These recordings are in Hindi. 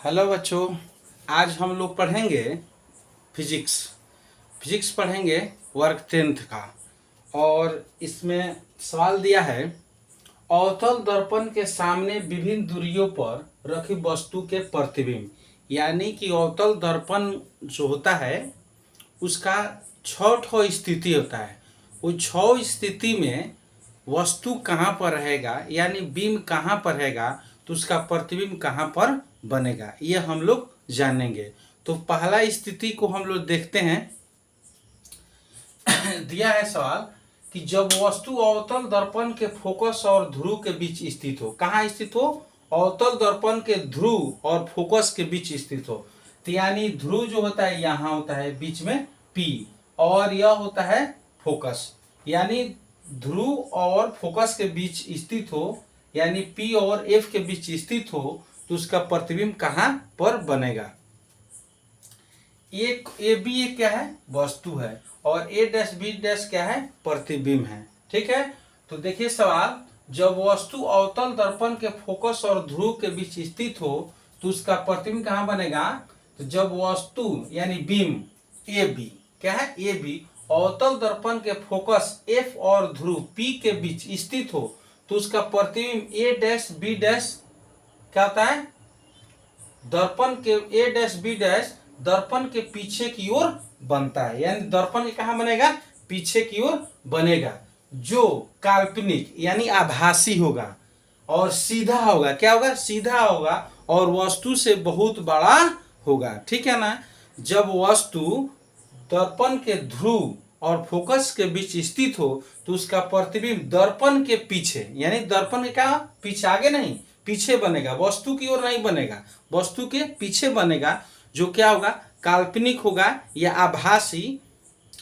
हेलो बच्चों, आज हम लोग पढ़ेंगे फिजिक्स। फिजिक्स पढ़ेंगे वर्ग 10th का। और इसमें सवाल दिया है, अवतल दर्पण के सामने विभिन्न दूरियों पर रखी वस्तु के प्रतिबिंब। यानी कि अवतल दर्पण जो होता है उसका 6 स्थिति होता है। वो 6 स्थिति में वस्तु कहाँ पर रहेगा, यानी बिंब कहाँ पर रहेगा, तो उसका प्रतिबिंब कहाँ पर बनेगा, ये हम लोग जानेंगे। तो पहला स्थिति को हम लोग देखते हैं। दिया है सवाल कि जब वस्तु अवतल दर्पण के फोकस और ध्रुव के बीच स्थित हो। कहाँ स्थित हो? अवतल दर्पण के ध्रुव और फोकस के बीच स्थित हो। तो यानी ध्रुव जो होता है यहाँ होता है बीच में P, और यह होता है फोकस। यानी ध्रुव और फोकस के बीच स्थित हो, यानी P और F के बीच स्थित हो, तो उसका प्रतिबिंब कहाँ पर बनेगा। एक ए बी क्या है? वस्तु है। और ए डैश बी डैश क्या है? प्रतिबिंब है। ठीक है। तो देखिए सवाल, जब वस्तु अवतल दर्पण के फोकस और ध्रुव के बीच स्थित हो तो उसका प्रतिबिंब कहाँ बनेगा। तो जब वस्तु यानी बीम ए बी क्या है? ए बी अवतल दर्पण के फोकस एफ और ध्रुव पी के बीच स्थित हो तो उसका प्रतिबिंब ए डैश बी डैश क्या होता है? दर्पण के ए डैश बी डैश दर्पण के पीछे की ओर बनता है। यानी दर्पण के कहाँ बनेगा? पीछे की ओर बनेगा, जो काल्पनिक यानी आभासी होगा और सीधा होगा। क्या होगा? सीधा होगा और वस्तु से बहुत बड़ा होगा। ठीक है ना। जब वस्तु दर्पण के ध्रुव और फोकस के बीच स्थित हो तो उसका प्रतिबिंब दर्पण के पीछे, यानी दर्पण के क्या पीछे, आगे नहीं, पीछे बनेगा, वस्तु की ओर नहीं बनेगा, वस्तु के पीछे बनेगा, जो क्या होगा? काल्पनिक होगा या आभासी।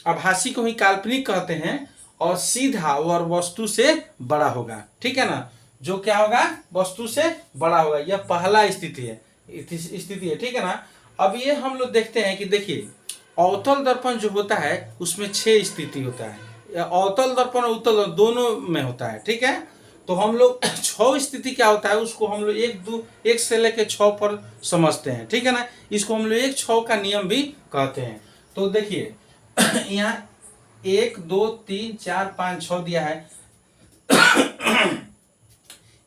आभासी को ही काल्पनिक कहते हैं। और सीधा और वस्तु से बड़ा होगा। ठीक है ना। जो क्या होगा? वस्तु से बड़ा होगा। यह पहला स्थिति है। ठीक है ना। अब ये हम लोग देखते हैं कि देखिए, अवतल दर्पण जो होता है उसमें 6 स्थिति होता है। अवतल दर्पण और उत्तल दर्पण दोनों में होता है। ठीक है। तो हम लोग 6 स्थिति क्या होता है उसको हम लोग 1 से लेके 6 पर समझते हैं। ठीक है ना। इसको हम लोग 1-6 का नियम भी कहते हैं। तो देखिए यहाँ 1 2 3 4 5 6 दिया है।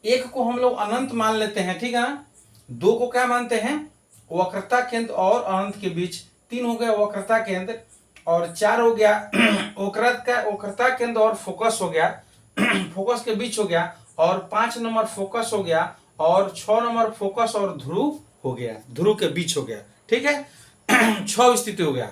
एक को हम लोग अनंत मान लेते हैं। ठीक है ना। 2 को क्या मानते हैं? वक्रता केंद्र और अनंत के बीच। 3 हो गया वक्रता केंद्र, और 4 हो गया वक्रता केंद्र और फोकस हो गया फोकस के बीच हो गया, और 5 नंबर फोकस हो गया, और 6 नंबर फोकस और ध्रुव हो गया, ध्रुव के बीच हो गया। ठीक है। 6 स्थिति हो गया।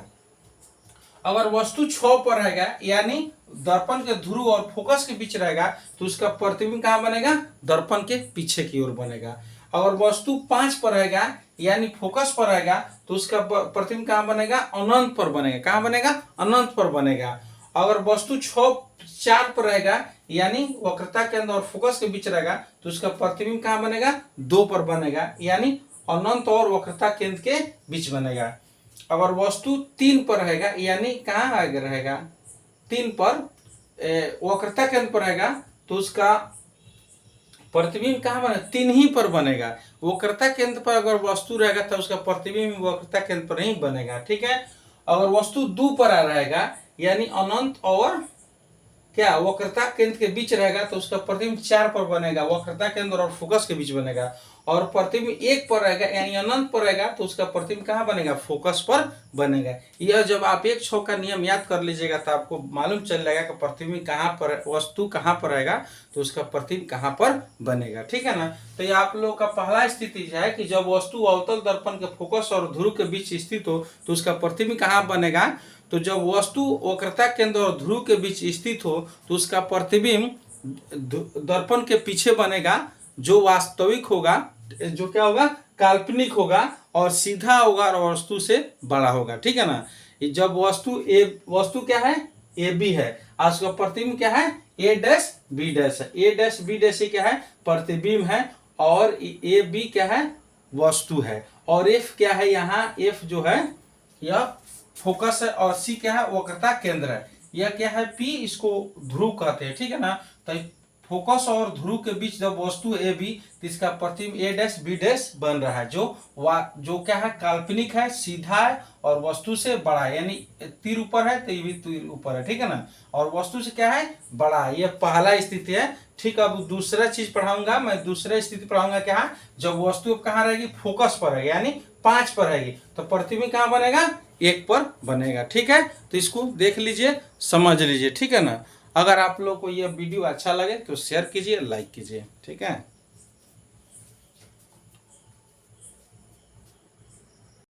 अगर वस्तु 6 पर रहेगा, यानी दर्पण के ध्रुव और फोकस के बीच रहेगा, तो उसका प्रतिबिंब कहाँ बनेगा? दर्पण के पीछे की ओर बनेगा। अगर वस्तु 5 पर रहेगा, यानी फोकस पर रहेगा, तो उसका प्रतिबिंब कहाँ बनेगा? अनंत पर बनेगा। कहाँ बनेगा? अनंत पर बनेगा। अगर वस्तु 4 पर रहेगा, यानी वक्रता केंद्र और फोकस के बीच रहेगा, तो उसका प्रतिबिंब कहाँ बनेगा? 2 पर बनेगा, यानी अनंत और वक्रता केंद्र के बीच बनेगा। अगर वस्तु 3 पर रहेगा, यानी कहाँ आगे रहेगा? 3 पर वक्रता केंद्र पर रहेगा, तो उसका प्रतिबिंब कहाँ बनेगा? 3 ही पर बनेगा। वक्रता केंद्र पर अगर वस्तु रहेगा तो उसका प्रतिबिंब वक्रता केंद्र पर ही बनेगा। ठीक है। अगर वस्तु 2 पर रहेगा, यानी अनंत और क्या वक्रता केंद्र के बीच रहेगा, तो उसका प्रतिबिंब 4 पर बनेगा, वक्रता केंद्र और फोकस के बीच बनेगा। और प्रतिबिंब 1 पर रहेगा, यानी अनंत पर रहेगा, तो उसका प्रतिबिंब कहाँ बनेगा? फोकस पर बनेगा। यह जब आप 1-6 का नियम याद कर लीजिएगा तो आपको मालूम चल जाएगा कि प्रतिबिंब कहाँ पर, वस्तु कहाँ पर रहेगा तो उसका प्रतिबिंब कहाँ पर बनेगा। ठीक है ना। तो ये आप लोगों का पहला स्थिति है कि जब वस्तु अवतल दर्पण के फोकस और ध्रुव के बीच स्थित हो तो उसका प्रतिबिंब कहाँ बनेगा। तो जब वस्तु वक्रता केंद्र और ध्रुव के बीच स्थित हो तो उसका प्रतिबिंब दर्पण के पीछे बनेगा, जो वास्तविक होगा, जो क्या होगा? काल्पनिक होगा और सीधा होगा और वस्तु से बड़ा होगा। ठीक है ना। जब वस्तु क्या है? ए बी है, और उसका प्रतिबिंब क्या है? ए डैश बी डैश है। ए डैश बी डैश क्या है? प्रतिबिंब है। और ए बी क्या है? वस्तु है। और एफ क्या है? यहाँ एफ जो है यह फोकस है, और सी क्या है? वक्रता केंद्र है। यह क्या है? पी, इसको ध्रुव कहते हैं। ठीक है ना। तो फोकस और ध्रुव के बीच जब वस्तु ए बी, तो इसका प्रतिबिंब ए डैश बी डैश बन रहा है, जो क्या है, काल्पनिक है, सीधा है और वस्तु से बड़ा है, यानी तीर ऊपर है तो ये भी तीर ऊपर है, ठीक है ना, और वस्तु से क्या है, बड़ा है। ये पहला स्थिति है। ठीक, अब दूसरा चीज पढ़ाऊंगा मैं, दूसरा स्थिति पढ़ाऊंगा क्या, जब वस्तु अब कहाँ रहेगी, फोकस पर रहेगी, यानी 5 पर रहेगी, तो प्रतिबिंब कहाँ बनेगा, 1 पर बनेगा। ठीक है, तो इसको देख लीजिए, समझ लीजिए, ठीक है ना। अगर आप लोग को यह वीडियो अच्छा लगे तो शेयर कीजिए, लाइक कीजिए, ठीक है।